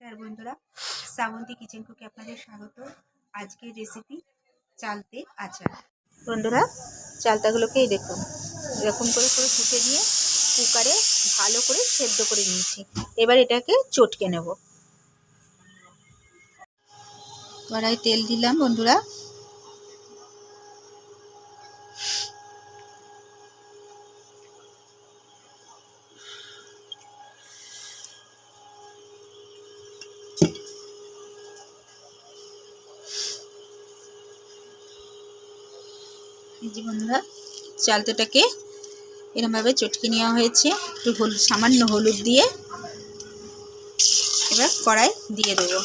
নমস্কার বন্ধুরা, শ্রাবন্তী কিচেন কুকে আপনাদের স্বাগত। আজকের রেসিপি চালতে আচার। বন্ধুরা, চালতাগুলোকে দেখুন এরকম করে ফুটে নিয়ে কুকারে ভালো করে সেদ্ধ করে নিয়েছি। এবার এটাকে চটকে নেব। কড়াই তেল দিলাম বন্ধুরা। এই যে বন্ধুরা, চালতাটাকে এরকমভাবে চটকে নেওয়া হয়েছে। একটু সামান্য হলুদ দিয়ে এবার কড়াই দিয়ে দেবো।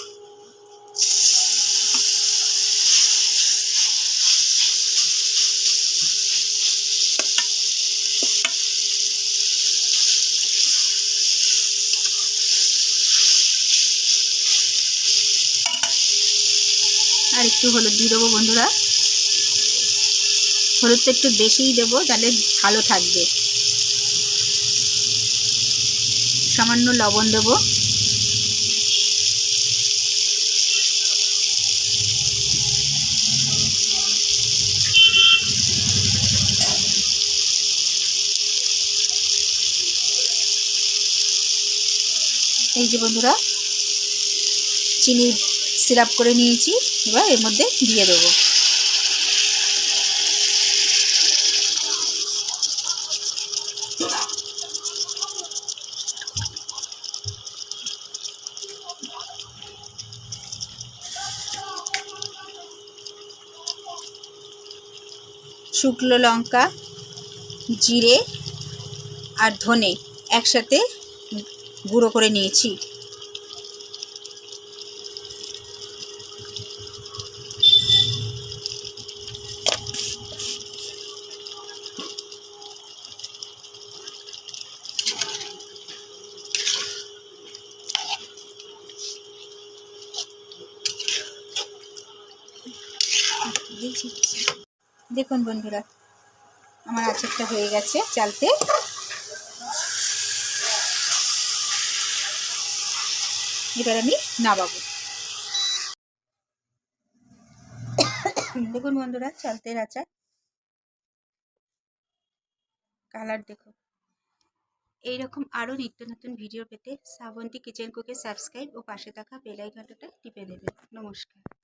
আর একটু হলুদ দিয়ে দেবো বন্ধুরা। হলুদটা একটু বেশিই দেবো, তাহলে ভালো থাকবে। সামান্য লবণ দেবো। এই যে বন্ধুরা, চিনি সিরাপ করে নিয়েছি, এবার এর মধ্যে দিয়ে দেবো। শুকনো লঙ্কা, জিরে আর ধনে একসাথে গুঁড়ো করে নিয়েছি। দেখুন বন্ধুরা, আমার আচারটা হয়ে গেছে চালতে। এবার আমি নামাবো। দেখুন বন্ধুরা, চালতের আচার কালার দেখুন। এইরকম আরও নিত্য নতুন ভিডিও পেতে শ্রাবন্তী কিচেন কুকে সাবস্ক্রাইব ও পাশে থাকা বেল আইকনটা টিপে দেবেন। নমস্কার।